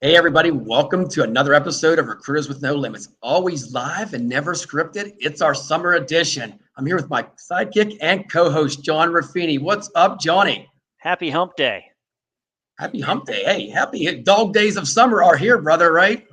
Hey, everybody, welcome to another episode of Recruiters with No Limits. Always live and never scripted. It's our summer edition. I'm here with my sidekick and co-host, John Raffini. What's up, Johnny? Happy hump day. Happy hump day. Hey, happy dog days of summer are here, brother, right?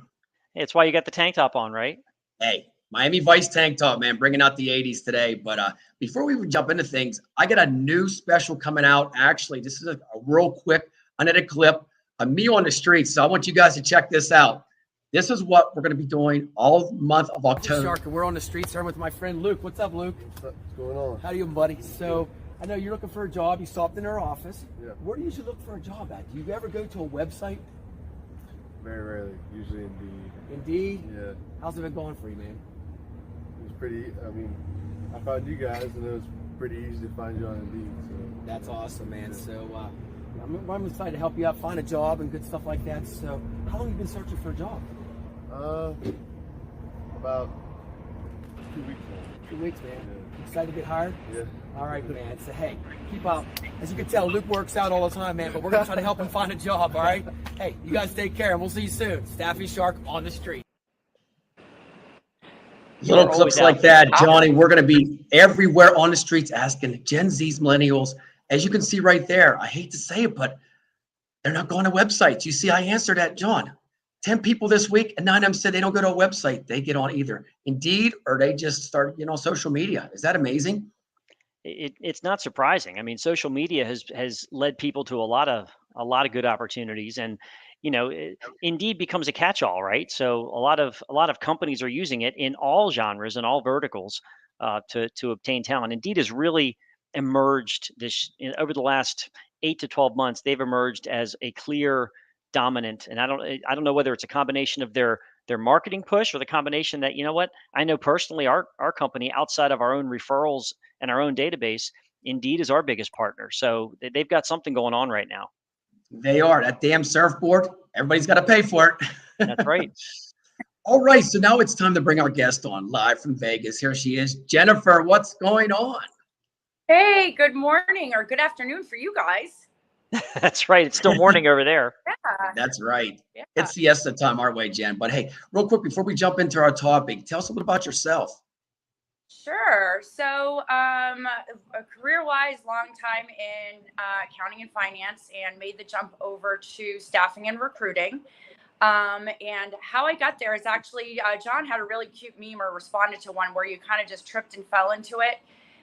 It's why you got the tank top on, right? Hey, Miami Vice tank top, man, bringing out the 80s today. But before we jump into things, I got a new special coming out. Actually, this is a real quick, unedited clip of me on the streets. So I want you guys to check this out. This is what we're going to be doing all month of October. Shark, we're on the streets here with my friend Luke. What's up, Luke? What's going on? How you doing, buddy? So I know you're looking for a job. You stopped in our office. Yeah. Where do you usually look for a job at? Do you ever go to a website? Very rarely. Usually Indeed. Indeed? Yeah. How's it been going for you, man? It was pretty, I found you guys and it was pretty easy to find you on Indeed. So. That's awesome, man. Yeah. So I'm excited to help you out, find a job and good stuff like that. So how long have you been searching for a job? About 2 weeks now. 2 weeks, man. Yeah. Excited to get hired? Yeah. All right, man. So, hey, keep up. As you can tell, Luke works out all the time, man, but we're going to try to help him find a job, all right? Hey, you guys take care, and we'll see you soon. Staffy Shark on the street. Little clips like that, Johnny. We're going to be everywhere on the streets asking Gen Z's, millennials. As you can see right there, I hate to say it, but they're not going to websites. You see, I answered that, John. 10 people this week, and 9 of them said they don't go to a website. They get on either Indeed or they just start, social media. Is that amazing? It's not surprising. I mean, social media has led people to a lot of good opportunities, and Indeed becomes a catch-all, right? So a lot of companies are using it in all genres and all verticals to obtain talent. Indeed has really emerged over the last 8 to 12 months. They've emerged as a clear dominant, and I don't know whether it's a combination of their marketing push or the combination that, I know personally our company, outside of our own referrals and our own database, Indeed is our biggest partner. So they've got something going on right now. They are. That damn surfboard, everybody's got to pay for it. That's right. All right, so now it's time to bring our guest on live from Vegas. Here she is. Jennifer, what's going on? Hey, good morning or good afternoon for you guys. That's right. It's still morning over there. Yeah. That's right. Yeah. It's siesta time our way, Jen. But hey, real quick, before we jump into our topic, tell us a little about yourself. Sure. So, career-wise, long time in accounting and finance, and made the jump over to staffing and recruiting. And how I got there is actually, John had a really cute meme or responded to one where you kind of just tripped and fell into it.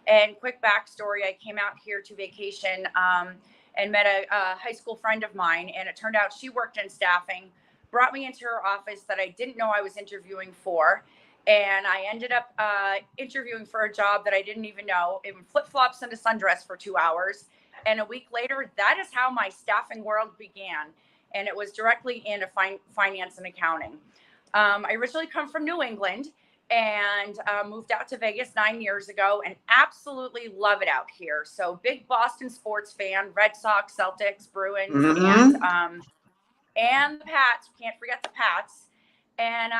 And quick backstory, I came out here to vacation and met a high school friend of mine, and it turned out she worked in staffing, brought me into her office that I didn't know I was interviewing for. And I ended up interviewing for a job that I didn't even know, in flip-flops and a sundress for 2 hours. And a week later, that is how my staffing world began. And it was directly in finance and accounting. I originally come from New England and moved out to Vegas 9 years ago and absolutely love it out here. So big Boston sports fan, Red Sox, Celtics, Bruins, and the Pats. Can't forget the Pats. And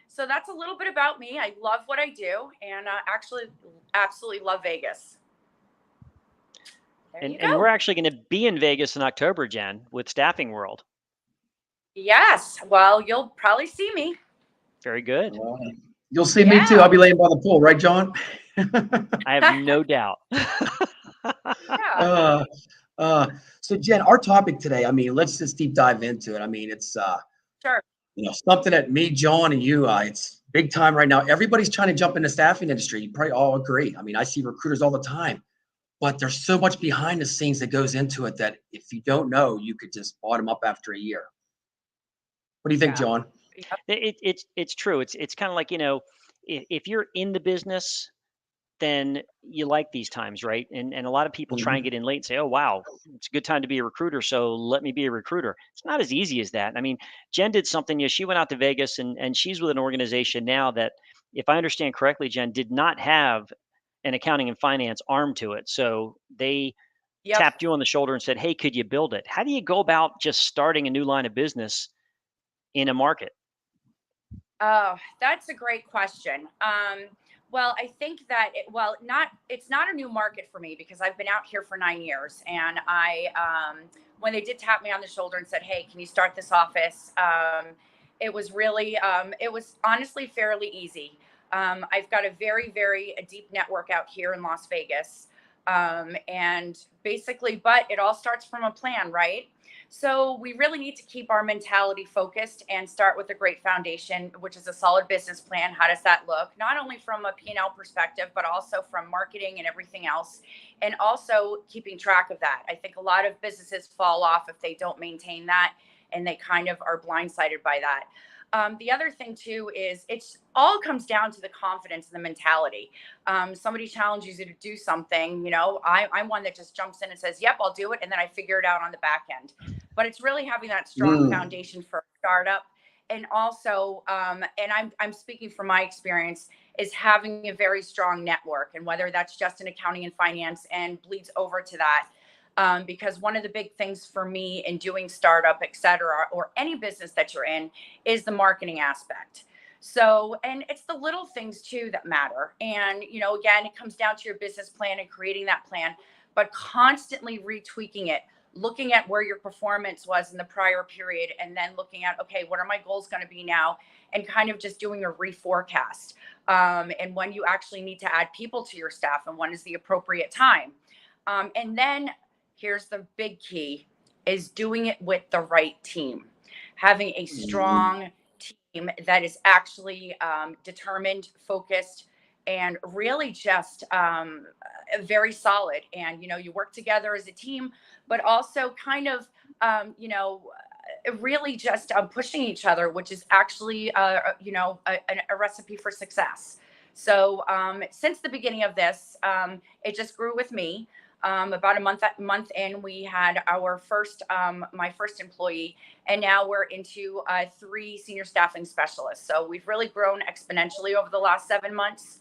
so that's a little bit about me. I love what I do, and actually absolutely love Vegas. And we're actually going to be in Vegas in October, Jen, with Staffing World. Yes. Well, you'll probably see me. Very good. You'll see me too. I'll be laying by the pool, right, John? I have no doubt. So Jen, our topic today, let's just deep dive into it. It's sure. Something that me, John, and you, it's big time right now. Everybody's trying to jump in the staffing industry. You probably all agree. I see recruiters all the time, but there's so much behind the scenes that goes into it that if you don't know, you could just bottom up after a year. What do you think, John? It's true. It's kind of like, if you're in the business, then you like these times, right? And a lot of people try and get in late and say, oh, wow, it's a good time to be a recruiter, so let me be a recruiter. It's not as easy as that. Jen did something. She went out to Vegas, and she's with an organization now that, if I understand correctly, Jen, did not have an accounting and finance arm to it. So they tapped you on the shoulder and said, hey, could you build it? How do you go about just starting a new line of business in a market? Oh, that's a great question. Well, I think that it's not a new market for me because I've been out here for 9 years, and when they did tap me on the shoulder and said, "Hey, can you start this office?" It was really, it was honestly fairly easy. I've got a very, very deep network out here in Las Vegas, and basically, but it all starts from a plan, right? So we really need to keep our mentality focused and start with a great foundation, which is a solid business plan. How does that look? Not only from a P&L perspective, but also from marketing and everything else. And also keeping track of that. I think a lot of businesses fall off if they don't maintain that, and they kind of are blindsided by that. The other thing too is it's all comes down to the confidence and the mentality. Somebody challenges you to do something, I'm one that just jumps in and says, "Yep, I'll do it," and then I figure it out on the back end. But it's really having that strong foundation for a startup, and also, and I'm speaking from my experience, is having a very strong network, and whether that's just in accounting and finance and bleeds over to that. Because one of the big things for me in doing startup, et cetera, or any business that you're in, is the marketing aspect. So, and it's the little things too that matter. And, again, it comes down to your business plan and creating that plan, but constantly retweaking it, looking at where your performance was in the prior period, and then looking at, okay, what are my goals going to be now? And kind of just doing a reforecast. And when you actually need to add people to your staff and when is the appropriate time. And then here's the big key, is doing it with the right team. Having a strong team that is actually determined, focused, and really just very solid. And, you work together as a team, but also kind of, really just pushing each other, which is actually, a recipe for success. So since the beginning of this, it just grew with me. About a month in, we had our first, my first employee, and now we're into 3 senior staffing specialists. So we've really grown exponentially over the last 7 months.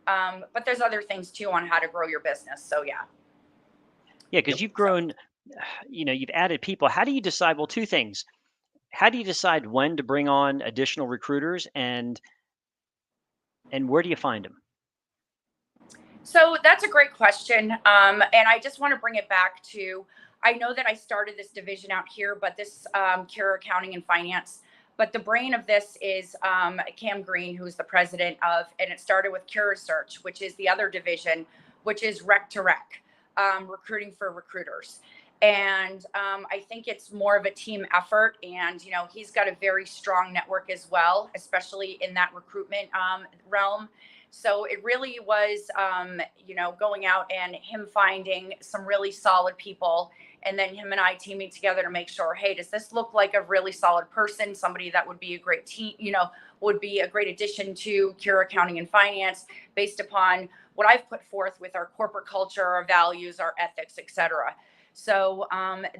But there's other things too on how to grow your business. So yeah. Yeah, because you've grown, you've added people. How do you decide? Well, 2 things. How do you decide when to bring on additional recruiters, and where do you find them? So that's a great question. And I just want to bring it back to, I know that I started this division out here, but this Cure Accounting and Finance, but the brain of this is Cam Green, who's the president of, and it started with Cure Search, which is the other division, which is rec to rec, recruiting for recruiters. And I think it's more of a team effort. And, he's got a very strong network as well, especially in that recruitment realm. So it really was, going out and him finding some really solid people, and then him and I teaming together to make sure, hey, does this look like a really solid person, somebody that would be a great team, would be a great addition to Cure Accounting and Finance based upon what I've put forth with our corporate culture, our values, our ethics, et cetera. So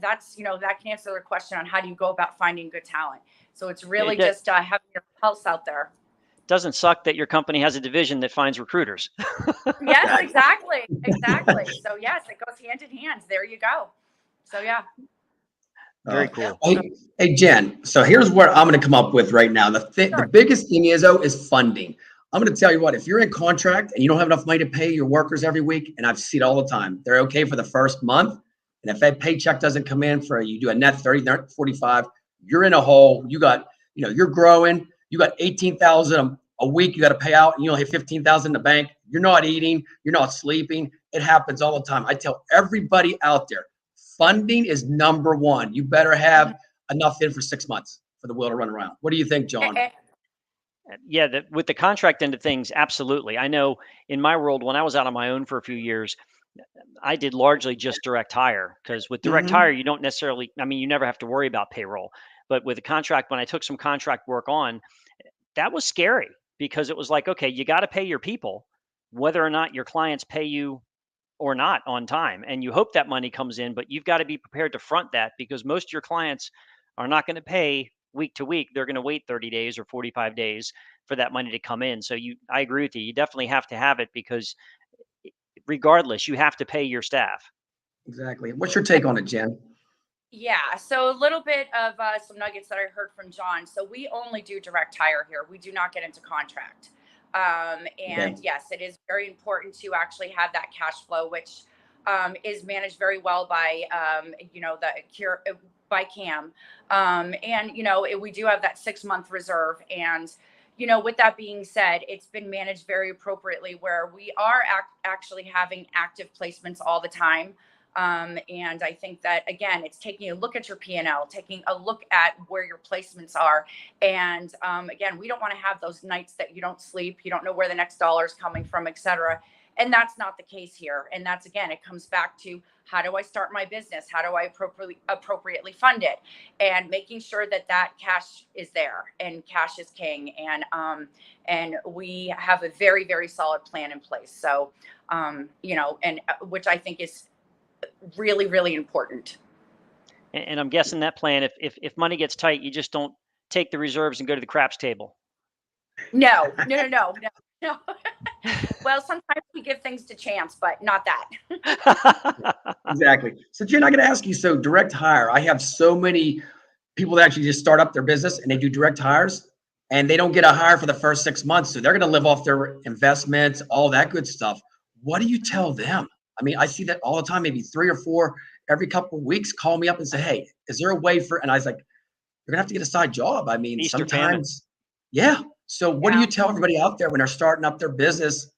that's, that can answer the question on how do you go about finding good talent. So it's really just having your pulse out there. Doesn't suck that your company has a division that finds recruiters. Yes, exactly. So yes, it goes hand in hand. There you go. So yeah. Very cool. Hey, Jen, so here's what I'm going to come up with right now. The biggest thing is funding. I'm going to tell you what, if you're in contract and you don't have enough money to pay your workers every week, and I've seen it all the time, they're okay for the first month. And if that paycheck doesn't come in you do a net 30, net 45, you're in a hole. You got, you're growing. You got 18,000 a week you got to pay out, and you only have 15,000 in the bank. You're not eating. You're not sleeping. It happens all the time. I tell everybody out there, funding is number one. You better have enough in for 6 months for the wheel to run around. What do you think, John? Yeah, with the contract end of things, absolutely. I know in my world, when I was out on my own for a few years, I did largely just direct hire, because with direct hire, you don't necessarily, you never have to worry about payroll. But with a contract, when I took some contract work on, that was scary, because it was like, okay, you got to pay your people, whether or not your clients pay you or not on time. And you hope that money comes in, but you've got to be prepared to front that, because most of your clients are not going to pay week to week. They're going to wait 30 days or 45 days for that money to come in. So I agree with you. You definitely have to have it, because regardless, you have to pay your staff. Exactly. What's your take on it, Jen? Yeah, so a little bit of some nuggets that I heard from John. So we only do direct hire here. We do not get into contract. And yes, it is very important to actually have that cash flow, which is managed very well by, the cure by CAM. And, we do have that 6-month reserve. And, with that being said, it's been managed very appropriately where we are actually having active placements all the time. And I think that, again, it's taking a look at your P&L, taking a look at where your placements are. And again, we don't want to have those nights that you don't sleep, you don't know where the next dollar is coming from, et cetera. And that's not the case here. And that's, again, it comes back to, how do I start my business? How do I appropriately fund it? And making sure that that cash is there, and cash is king. And we have a very, very solid plan in place. So, and which I think is really, really important. And I'm guessing that plan, if money gets tight, you just don't take the reserves and go to the craps table. No. Well, sometimes we give things to chance, but not that. Exactly. So Jen, I got to ask you, so direct hire, I have so many people that actually just start up their business and they do direct hires and they don't get a hire for the first 6 months. So they're going to live off their investments, all that good stuff. What do you tell them? I mean, I see that all the time, maybe 3 or 4 every couple of weeks, call me up and say, hey, is there a way for, and I was like, you're gonna have to get a side job. I mean, Easter sometimes, yeah. So what do you tell everybody out there when they're starting up their business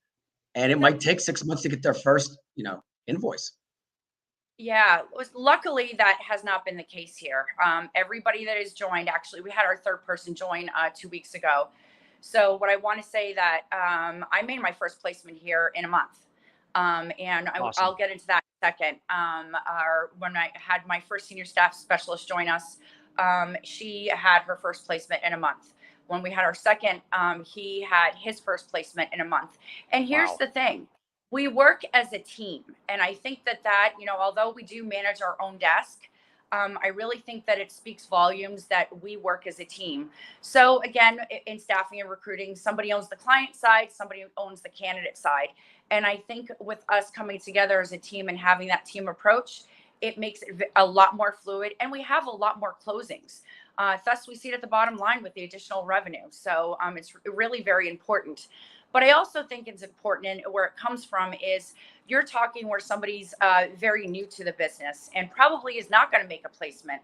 and it might take 6 months to get their first, invoice? Yeah, luckily that has not been the case here. Everybody that has joined, actually, we had our 3rd person join 2 weeks ago. So what I want to say that I made my first placement here in a month. And Awesome. I'll get into that in a second. When I had my first senior staff specialist join us, she had her first placement in a month. When we had our second, he had his first placement in a month. And here's the thing. We work as a team. And I think that, although we do manage our own desk, I really think that it speaks volumes that we work as a team. So again, in staffing and recruiting, somebody owns the client side, somebody owns the candidate side. And I think with us coming together as a team and having that team approach, it makes it a lot more fluid, and we have a lot more closings. Thus, we see it at the bottom line with the additional revenue. So it's really very important. But I also think it's important, and where it comes from is you're talking where somebody's very new to the business and probably is not going to make a placement.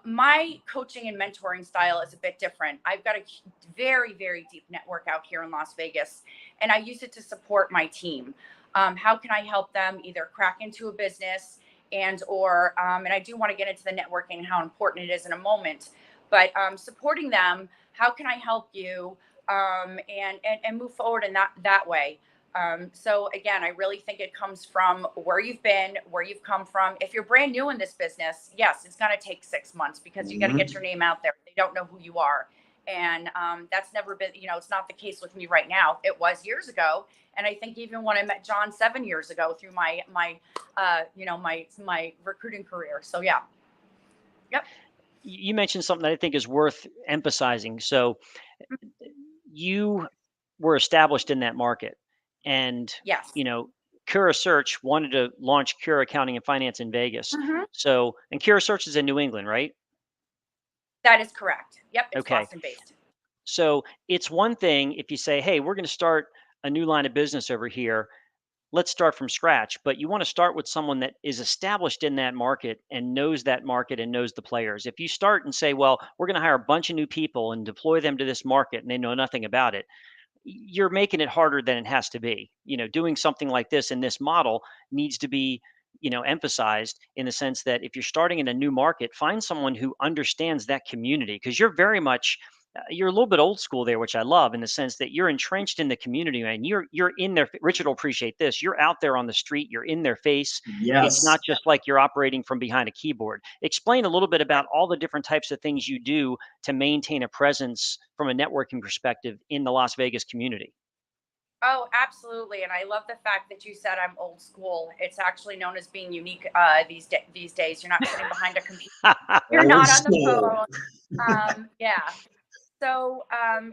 My coaching and mentoring style is a bit different. I've got a very, very deep network out here in Las Vegas, and I use it to support my team. How can I help them either crack into a business and I do want to get into the networking and how important it is in a moment, but supporting them, how can I help you and move forward in that way. So again, I really think it comes from where you've been, where you've come from. If you're brand new in this business, yes, it's going to take 6 months because you got to get your name out there. They don't know who you are. And that's never been, it's not the case with me right now. It was years ago. And I think even when I met John 7 years ago through my recruiting career. So yeah. Yep. You mentioned something that I think is worth emphasizing. So you were established in that market, and yes, Cura Search wanted to launch Cura Accounting and Finance in Vegas. So, and Cura Search is in New England, right? That is correct. Yep, it's okay. Boston based. So it's one thing if you say, hey, we're going to start a new line of business over here. Let's start from scratch. But you want to start with someone that is established in that market and knows that market and knows the players. If you start and say, well, we're going to hire a bunch of new people and deploy them to this market and they know nothing about it, you're making it harder than it has to be. Doing something like this in this model needs to be, emphasized in the sense that if you're starting in a new market, find someone who understands that community, because you're very much you're a little bit old school there, which I love, in the sense that you're entrenched in the community, man. You're in there. Richard will appreciate this. You're out there on the street. You're in their face. Yes. It's not just like you're operating from behind a keyboard. Explain a little bit about all the different types of things you do to maintain a presence from a networking perspective in the Las Vegas community. Oh, absolutely. And I love the fact that you said I'm old school. It's actually known as being unique these days. You're not sitting behind a computer. You're not on the phone. Yeah. So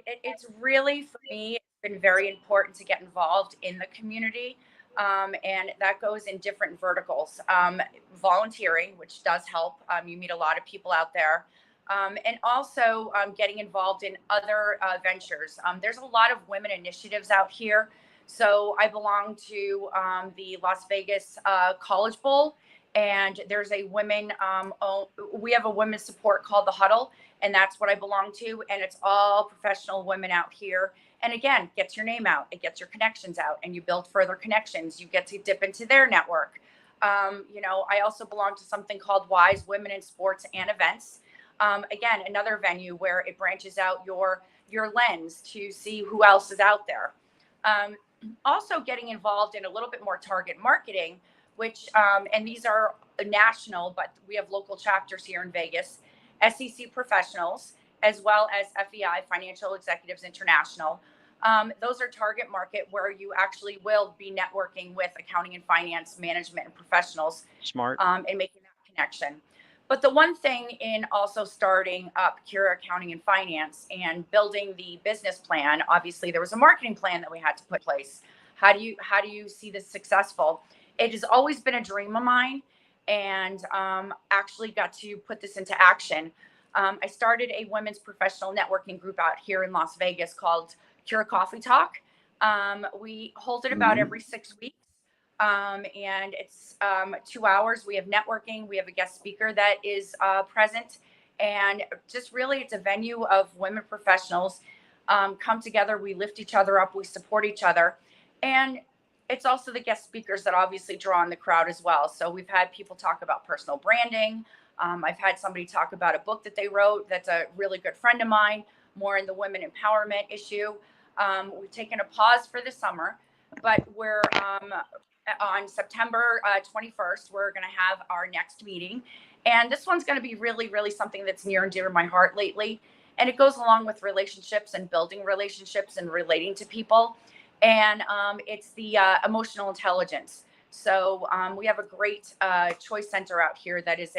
it's really, for me, it's been very important to get involved in the community. And that goes in different verticals. Volunteering, which does help. You meet a lot of people out there. And also getting involved in other ventures. There's a lot of women initiatives out here. So I belong to the Las Vegas College Bowl, and there's a we have a women's support called the Huddle, and that's what I belong to. And it's all professional women out here. And again, gets your name out, it gets your connections out, and you build further connections. You get to dip into their network. I also belong to something called Wise Women in Sports and Events. Again, another venue where it branches out your lens to see who else is out there. Also getting involved in a little bit more target marketing, which, and these are national, but we have local chapters here in Vegas, SEC Professionals, as well as FEI, Financial Executives International. Those are target market where you actually will be networking with accounting and finance management and professionals. Smart. And making that connection. But the one thing in also starting up Cura Accounting and Finance and building the business plan, obviously there was a marketing plan that we had to put in place. How do you see this successful? It has always been a dream of mine, and actually got to put this into action. I started a women's professional networking group out here in Las Vegas called Cura Coffee Talk. We hold it about every 6 weeks. And it's 2 hours. We have networking. We have a guest speaker that is present. And just really, it's a venue of women professionals come together. We lift each other up. We support each other. And it's also the guest speakers that obviously draw in the crowd as well. So we've had people talk about personal branding. I've had somebody talk about a book that they wrote that's a really good friend of mine, more in the women empowerment issue. We've taken a pause for the summer, but we're on September 21st, we're going to have our next meeting. And this one's going to be really, really something that's near and dear to my heart lately. And it goes along with relationships and building relationships and relating to people. And it's the emotional intelligence. So we have a great choice center out here that is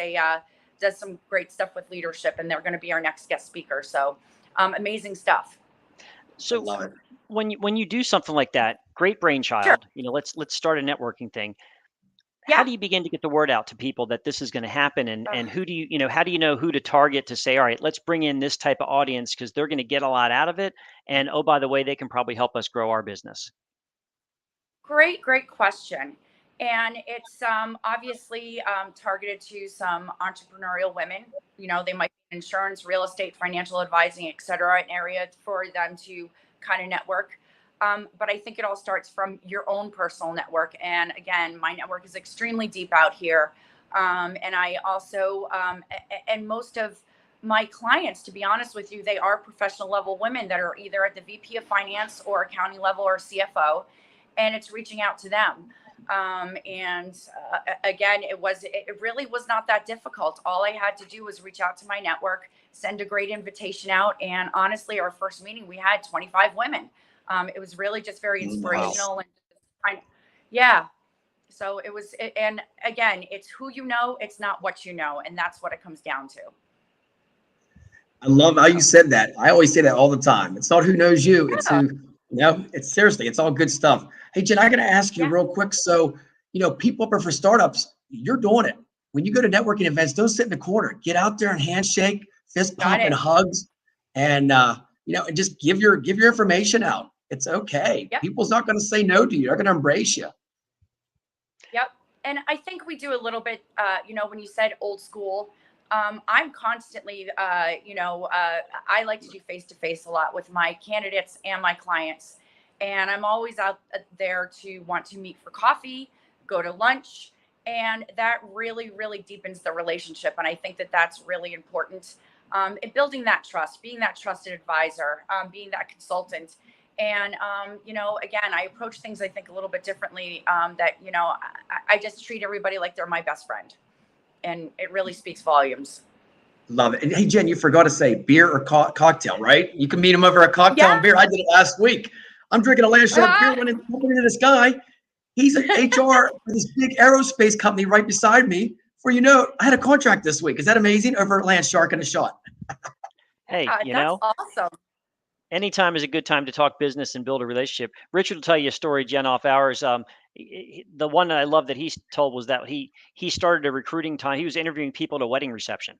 does some great stuff with leadership, and they're going to be our next guest speaker. So amazing stuff. So Love it. when you do something like that, great brainchild. Sure. Let's start a networking thing. Yeah. How do you begin to get the word out to people that this is going to happen, and who do how do you know who to target to say, all right, let's bring in this type of audience because they're going to get a lot out of it, and oh, by the way, they can probably help us grow our business. Great question. And it's obviously targeted to some entrepreneurial women. They might be in insurance, real estate, financial advising, et cetera, an area for them to kind of network. But I think it all starts from your own personal network. And again, my network is extremely deep out here. And I also, and most of my clients, to be honest with you, they are professional level women that are either at the VP of finance or accounting level or CFO. And it's reaching out to them. Again, it really was not that difficult. All I had to do was reach out to my network, send a great invitation out. And honestly, our first meeting, we had 25 women. It was really just very inspirational. And yeah. So it was, and again, it's who you know, it's not what you know. And that's what it comes down to. I love how you said that. I always say that all the time. It's not who knows you, it's who, it's seriously, it's all good stuff. Hey, Jen, I got to ask you real quick. So, people for startups, you're doing it. When you go to networking events, don't sit in the corner. Get out there and handshake, fist pump and hugs, and, and just give your information out. It's okay. Yep. People's not going to say no to you. They're going to embrace you. Yep. And I think we do a little bit, when you said old school, I'm constantly, I like to do face-to-face a lot with my candidates and my clients. And I'm always out there to want to meet for coffee, go to lunch. And that really, really deepens the relationship. And I think that that's really important in building that trust, being that trusted advisor, being that consultant. And, again, I approach things, I think, a little bit differently I just treat everybody like they're my best friend. And it really speaks volumes. Love it. And hey, Jen, you forgot to say beer or cocktail, right? You can meet him over a cocktail and beer. I did it last week. I'm drinking a Land Shark beer when I'm talking to this guy. He's an HR for this big aerospace company right beside me. I had a contract this week. Is that amazing? Over at Land Shark and a shot. Hey, that's awesome. Anytime is a good time to talk business and build a relationship. Richard will tell you a story, Jen, off hours. The one that I love that he told was that he started a recruiting time. He was interviewing people at a wedding reception.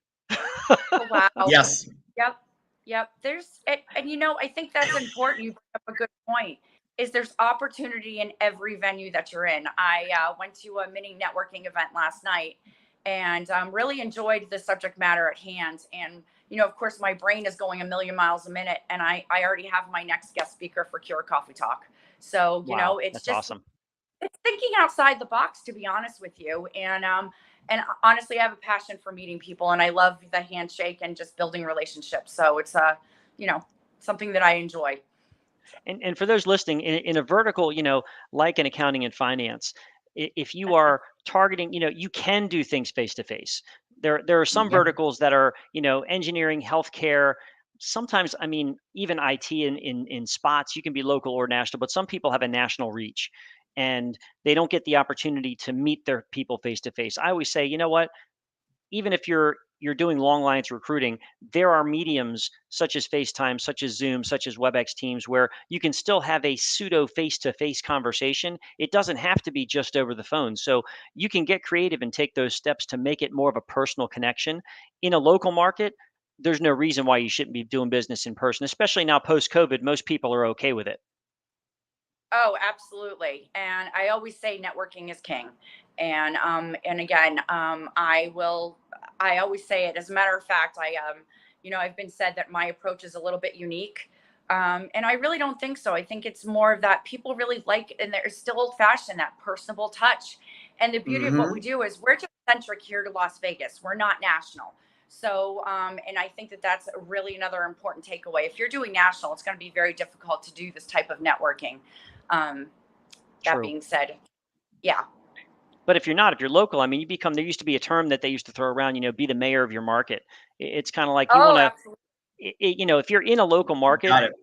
Oh, wow. Yes. Yep. Yep. And I think that's important. You bring up a good point. Is there's opportunity in every venue that you're in. I went to a mini networking event last night and really enjoyed the subject matter at hand. And, of course, my brain is going a million miles a minute. And I already have my next guest speaker for Cure Coffee Talk. So, Wow, it's that's just awesome. it's thinking outside the box, to be honest with you. And honestly, I have a passion for meeting people, and I love the handshake and just building relationships. So it's you know something that I enjoy. And for those listening, in a vertical, like in accounting and finance, if you are targeting, you can do things face to face. There are some Yep. verticals that are, engineering, healthcare. Sometimes, I mean, even IT in spots, you can be local or national, but some people have a national reach, and they don't get the opportunity to meet their people face to face. I always say, you know what? Even if you're doing long lines recruiting, there are mediums such as FaceTime, such as Zoom, such as WebEx Teams, where you can still have a pseudo face-to-face conversation. It doesn't have to be just over the phone. So you can get creative and take those steps to make it more of a personal connection. In a local market, there's no reason why you shouldn't be doing business in person, especially now post-COVID. Most people are okay with it. Oh, absolutely. And I always say networking is king. And again, I always say it. As a matter of fact, I've been said that my approach is a little bit unique. And I really don't think so. I think it's more of that people really like, and they're still old fashioned, that personable touch. And the beauty of what we Hmm. do is we're just centric here to Las Vegas. We're not national. So, and I think that that's really another important takeaway. If you're doing national, it's going to be very difficult to do this type of networking. Um, that True. being said, yeah. But if you're not, if you're local, I mean, there used to be a term that they used to throw around, be the mayor of your market. It's kind of like you want Oh, to, absolutely. if you're in a local market, Got it.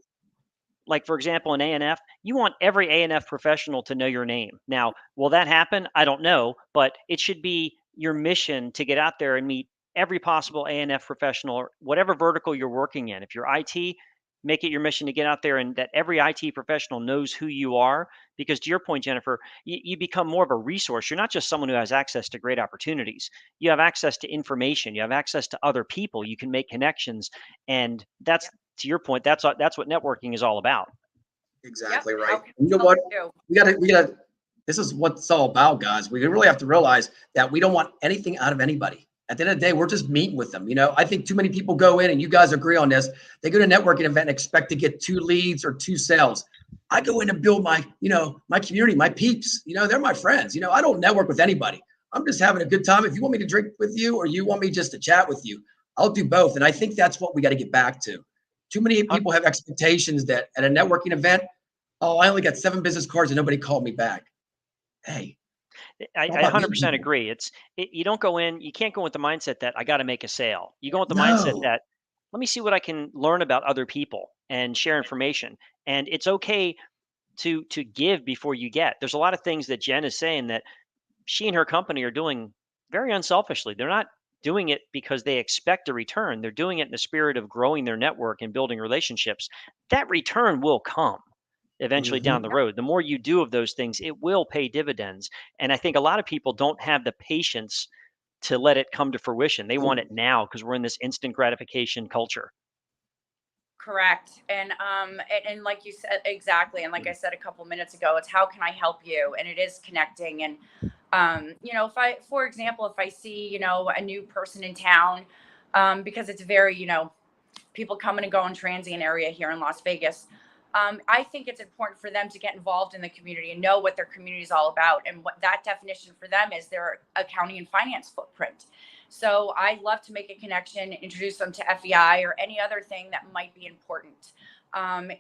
like for example, in A&F, you want every A&F professional to know your name. Now, will that happen? I don't know, but it should be your mission to get out there and meet every possible A&F professional or whatever vertical you're working in. If you're IT, make it your mission to get out there and that every IT professional knows who you are. Because to your point, Jennifer, you become more of a resource. You're not just someone who has access to great opportunities. You have access to information. You have access to other people. You can make connections, and that's to your point. That's what networking is all about. Yep. Exactly How right. can You know we help what? you? We gotta, this is what it's all about, guys. We really have to realize that we don't want anything out of anybody. At the end of the day, we're just meeting with them. I think too many people go in, and you guys agree on this. They go to a networking event and expect to get 2 leads or 2 sales. I go in to build my community, my peeps. They're my friends. I don't network with anybody. I'm just having a good time. If you want me to drink with you or you want me just to chat with you, I'll do both. And I think that's what we got to get back to. Too many Hun- people have expectations that at a networking event, oh, I only got 7 business cards and nobody called me back. Hey, how I about meeting 100% people? agree. You don't go in, you can't go with the mindset that I got to make a sale. You go with the mindset No. that let me see what I can learn about other people and share information. And it's okay to give before you get. There's a lot of things that Jen is saying that she and her company are doing very unselfishly. They're not doing it because they expect a return. They're doing it in the spirit of growing their network and building relationships. That return will come eventually down Hmm. the road. The more you do of those things, it will pay dividends. And I think a lot of people don't have the patience to let it come to fruition. They want it now because we're in this instant gratification culture. Correct. And like you said, exactly. And like I said a couple minutes ago, it's how can I help you? And it is connecting. And if I, for example, if I see, a new person in town, because it's very, people coming and go in transient area here in Las Vegas. I think it's important for them to get involved in the community and know what their community is all about. And what that definition for them is their accounting and finance footprint. So I love to make a connection, introduce them to FEI or any other thing that might be important. And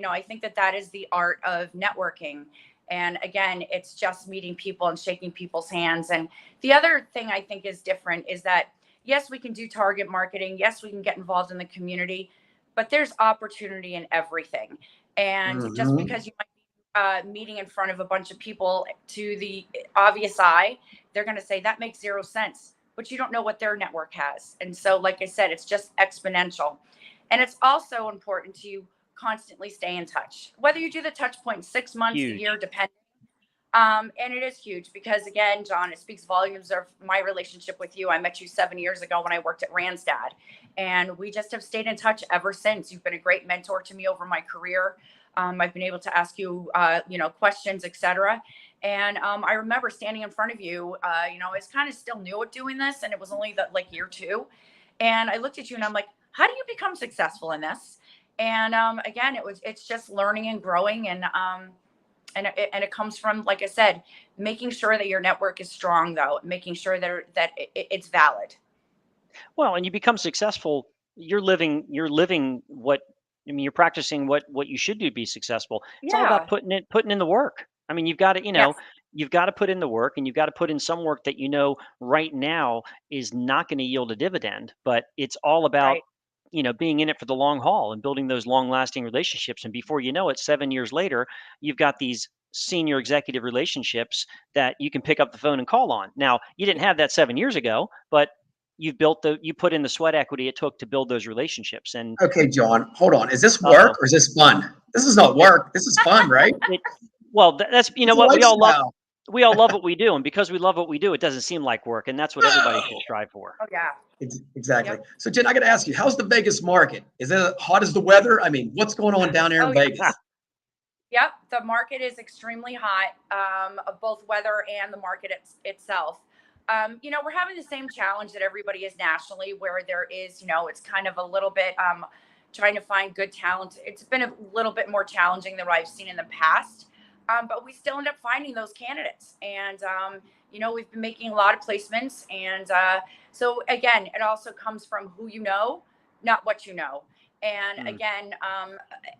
I think that is the art of networking. And again, it's just meeting people and shaking people's hands. And the other thing I think is different is that yes, we can do target marketing. Yes, we can get involved in the community, but there's opportunity in everything. And just Hmm. because you might be meeting in front of a bunch of people to the obvious eye, they're going to say that makes zero sense, but you don't know what their network has. And so, like I said, it's just exponential. And it's also important to constantly stay in touch, whether you do the touch point 6 months, a year, Huge. depending. And it is huge because, again, John, it speaks volumes of my relationship with you. I met you 7 years ago when I worked at Randstad, and we just have stayed in touch ever since. You've been a great mentor to me over my career. I've been able to ask you, questions, etc. And I remember standing in front of you. I was kind of still new at doing this, and it was only like year two. And I looked at you, and I'm like, "How do you become successful in this?" And again, it's just learning and growing, and it comes from, like I said, making sure that your network is strong, though, making sure that it's valid. Well, and you become successful. You're living what I mean. You're practicing what you should do to be successful. It's all about Yeah. putting in the work. I mean, Yes. you've got to put in the work, and you've got to put in some work that right now is not going to yield a dividend. But it's all about Right. being in it for the long haul and building those long lasting relationships. And before you know it, 7 years later, you've got these senior executive relationships that you can pick up the phone and call on. Now, you didn't have that 7 years ago, but you put in the sweat equity it took to build those relationships. And Okay, John, hold on. Is this uh-oh, work or is this fun? This is not it, work. This is fun, right? it, well, that's, It's a what lifestyle. we all love what we do. And because we love what we do, it doesn't seem like work. And that's what everybody should strive for. Oh, yeah. Exactly. Yep. So, Jen, I got to ask you, how's the Vegas market? Is it hot as the weather? I mean, what's going on down there Oh, in yeah. Vegas? Yep. The market is extremely hot, of both weather and the market itself. We're having the same challenge that everybody is nationally, where there is, it's kind of a little bit trying to find good talent. It's been a little bit more challenging than what I've seen in the past, but we still end up finding those candidates. And, we've been making a lot of placements. And so, again, it also comes from who you know, not what you know. And Mm. again,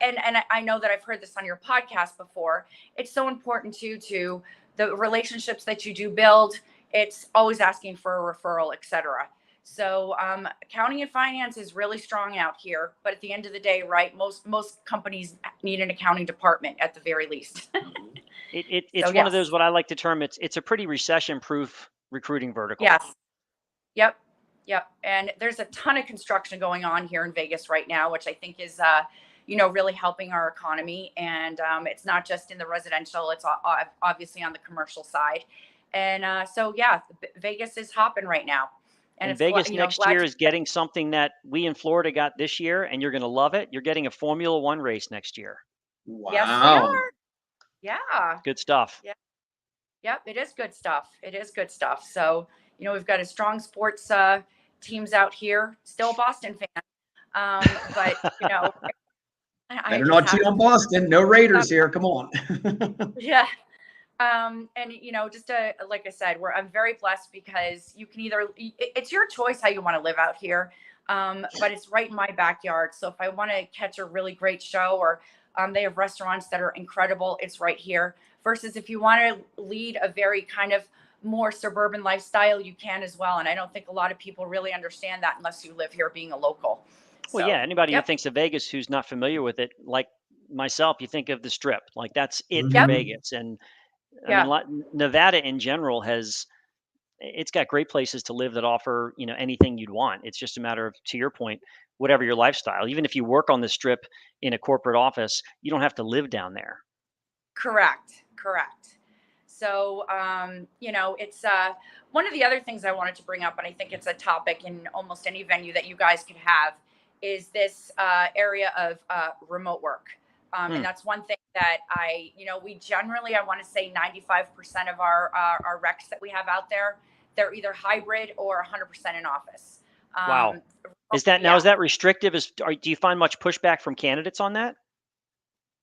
and I know that I've heard this on your podcast before. It's so important to the relationships that you do build. It's always asking for a referral, etc. So accounting and finance is really strong out here. But at the end of the day, right, most companies need an accounting department at the very least. It's So one of those, yes, what I like to term, it's a pretty recession proof recruiting vertical. yes. Yep. Yep. And there's a ton of construction going on here in Vegas right now, which I think is, really helping our economy. And it's not just in the residential, it's obviously on the commercial side. And so, yeah, Vegas is hopping right now. And And it's, Vegas next glad year to is getting something that we in Florida got this year, and you're going to love it. You're getting a Formula One race next year. Yes, we Wow. are. Yeah. Good stuff. Yeah. Yep. It is good stuff. It is good stuff. So, we've got a strong sports teams out here, still a Boston fan. But, I Better just not have cheat to. on Boston. No Raiders here. Come on. Yeah. And just like I said, I'm very blessed because you can it's your choice how you want to live out here. But it's right in my backyard. So if I want to catch a really great show, or they have restaurants that are incredible, it's right here. Versus if you want to lead a very kind of more suburban lifestyle, you can as well. And I don't think a lot of people really understand that unless you live here being a local. Well, yeah, So, anybody who yep. thinks of Vegas who's not familiar with it, like myself, you think of the Strip. Like that's it for Yep. Mhm. Vegas. And I mean, Yeah. Nevada in general it's got great places to live that offer, anything you'd want. It's just a matter of, to your point, whatever your lifestyle. Even if you work on the Strip in a corporate office, you don't have to live down there. Correct. Correct. So, it's one of the other things I wanted to bring up, and I think it's a topic in almost any venue that you guys could have, is this area of remote work. And Hmm. that's one thing that we generally, I want to say 95% of our recs that we have out there, they're either hybrid or 100% in office. Wow. Um, Is yeah. that restrictive? Do you find much pushback from candidates on that?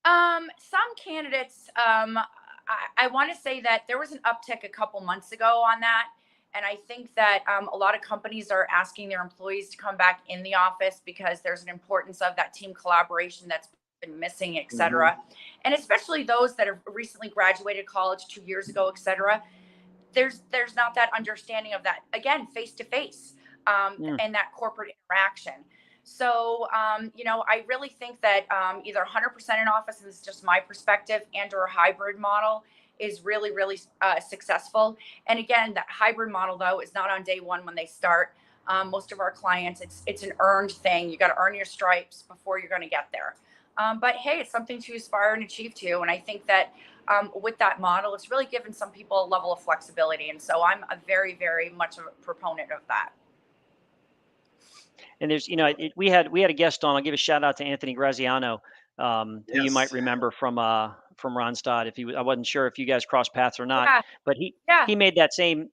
Some candidates, I want to say that there was an uptick a couple months ago on that. And I think that a lot of companies are asking their employees to come back in the office because there's an importance of that team collaboration that's been missing, et Mhm. cetera. And especially those that have recently graduated college 2 years ago, et cetera. There's not that understanding of that, again, face to face, Hmm. and that corporate interaction. So I really think that either 100% in office, and this is just my perspective, and or a hybrid model is really really successful. And again, that hybrid model though is not on day one when they start. Most of our clients, it's an earned thing. You got to earn your stripes before you're going to get there. But hey, it's something to aspire and achieve to. And I think that with that model, it's really given some people a level of flexibility. And so I'm a very, very much a proponent of that. And there's, we had a guest on. I'll give a shout out to Anthony Graziano, who you might Yes. remember from Ronstadt. I wasn't sure if you guys crossed paths or not, Yeah. but Yeah. he made that same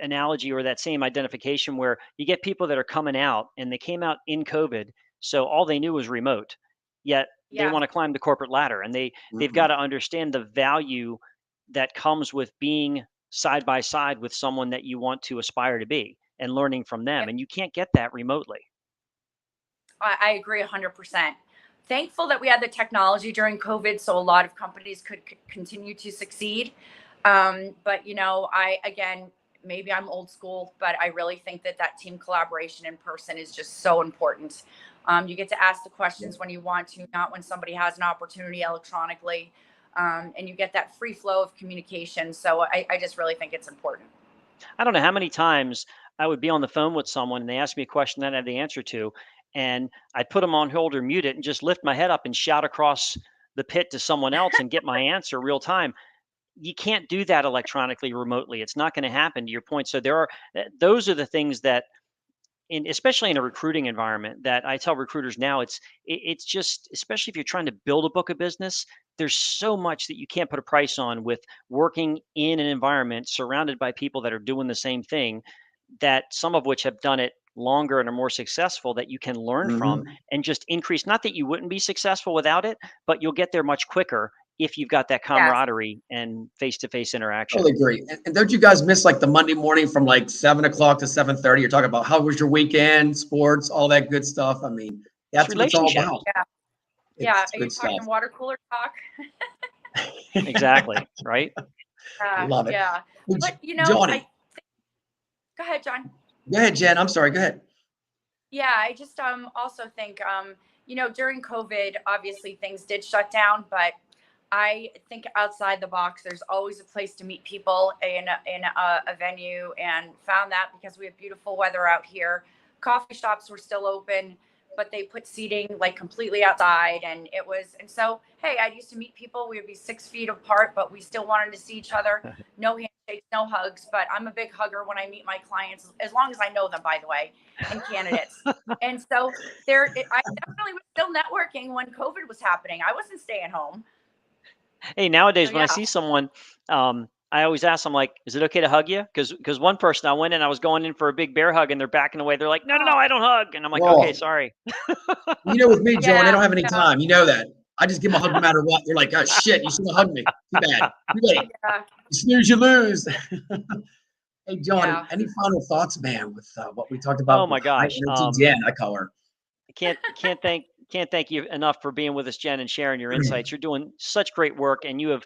analogy, or that same identification, where you get people that are coming out and they came out in COVID, so all they knew was remote, yet they Yeah. want to climb the corporate ladder, and they've got to understand the value that comes with being side by side with someone that you want to aspire to be, and learning from them. And you can't get that remotely. I agree 100%. Thankful that we had the technology during COVID, so a lot of companies could continue to succeed. But again, maybe I'm old school, but I really think that team collaboration in person is just so important. You get to ask the questions when you want to, not when somebody has an opportunity electronically, and you get that free flow of communication. So I just really think it's important. I don't know how many times I would be on the phone with someone and they ask me a question that I have the answer to, and I'd put them on hold or mute it and just lift my head up and shout across the pit to someone else and get my answer real time. You can't do that electronically, remotely. It's not going to happen, to your point. So those are the things that, especially in a recruiting environment, that I tell recruiters now, it's just, especially if you're trying to build a book of business, there's so much that you can't put a price on with working in an environment surrounded by people that are doing the same thing, that some of which have done it longer and are more successful, that you can learn from and just increase. Not that you wouldn't be successful without it, but you'll get there much quicker if you've got that Yes. camaraderie and face-to-face interaction. Totally agree. And don't you guys miss like the Monday morning from like 7 o'clock to 7:30? You're talking about how was your weekend, sports, all that good stuff. I mean, that's what it's all relationships. about. Yeah. It's Yeah. Are you good stuff. talking water cooler talk? Exactly. Right. Love it. Yeah. Well, But Johnny, go ahead, John. go ahead, Jen. I'm sorry. Go ahead. Yeah, I just also think during COVID, obviously things did shut down, but I think outside the box, there's always a place to meet people in a venue, and found that because we have beautiful weather out here. Coffee shops were still open, but they put seating like completely outside, and so hey, I used to meet people. We would be 6 feet apart, but we still wanted to see each other. No handshakes, no hugs, but I'm a big hugger when I meet my clients, as long as I know them, by the way, and candidates. And so I definitely was still networking when COVID was happening. I wasn't staying home. Hey, nowadays So, when I see someone, I always ask them, like, "Is it okay to hug you?" Because one person, I went in, I was going in for a big bear hug, and they're backing away. They're like, "No, no, no, I don't hug." And I'm like, "Okay, Whoa. sorry." With me, John, they Yeah, don't have any yeah. time. You know that. I just give them a hug no matter what. They're like, oh, shit, you should have hugged me. Too bad. Too late. Yeah. You snooze, you lose. Hey, John, Yeah. any final thoughts, man, with what we talked about? Oh my with high gosh. energy Jen, I call her. Can't thank you enough for being with us, Jen, and sharing your insights. You're doing such great work, and you have,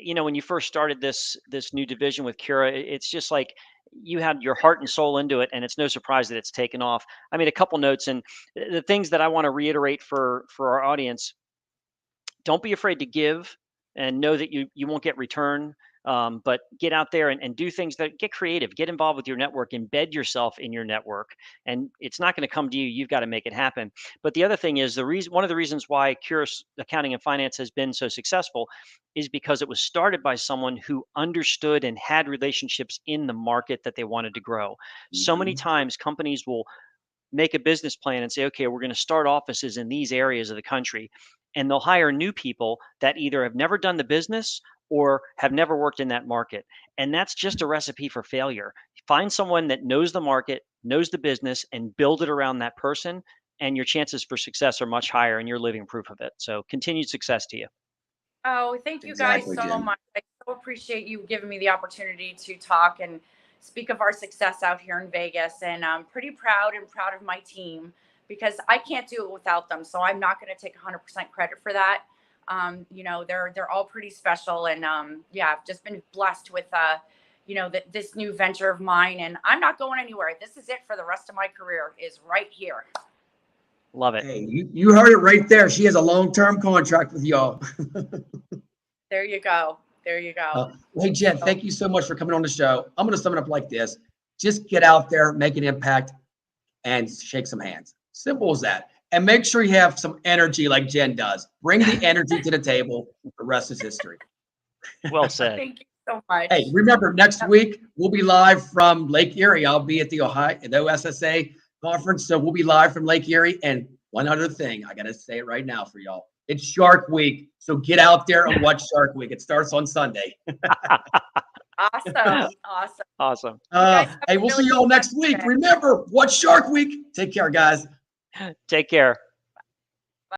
when you first started this new division with Cura, it's just like you had your heart and soul into it, and it's no surprise that it's taken off. I mean, a couple notes, and the things that I want to reiterate for our audience: don't be afraid to give, and know that you won't get return. But get out there and do things, that get creative, get involved with your network, embed yourself in your network, and it's not going to come to you. You've got to make it happen. But the other thing is, one of the reasons why Curious Accounting and Finance has been so successful is because it was started by someone who understood and had relationships in the market that they wanted to grow. So many times companies will make a business plan and say, okay, we're going to start offices in these areas of the country. And they'll hire new people that either have never done the business or have never worked in that market. And that's just a recipe for failure. Find someone that knows the market, knows the business, and build it around that person. And your chances for success are much higher, and you're living proof of it. So continued success to you. Oh, thank you Exactly, guys so Jen. much. I so appreciate you giving me the opportunity to talk and speak of our success out here in Vegas. And I'm pretty proud of my team, because I can't do it without them. So I'm not going to take 100% credit for that. They're all pretty special, and I've just been blessed with this new venture of mine, and I'm not going anywhere. This is it for the rest of my career, is right here. Love it. Hey, you heard it right there. She has a long-term contract with y'all. There you go. There you go. Hey, Jen, thank you so much for coming on the show. I'm going to sum it up like this. Just get out there, make an impact, and shake some hands. Simple as that. And make sure you have some energy like Jen does. Bring the energy to the table. The rest is history. Well said. Thank you so much. Hey, remember next week we'll be live from Lake Erie. I'll be at the OSSA conference, so we'll be live from Lake Erie. And one other thing, I gotta say it right now for y'all. It's Shark Week, so get out there and watch Shark Week. It starts on Sunday. Awesome. Awesome. Awesome. guys have Hey, a we'll really see you all good next week. day. Remember, watch Shark Week. Take care, guys. Take care.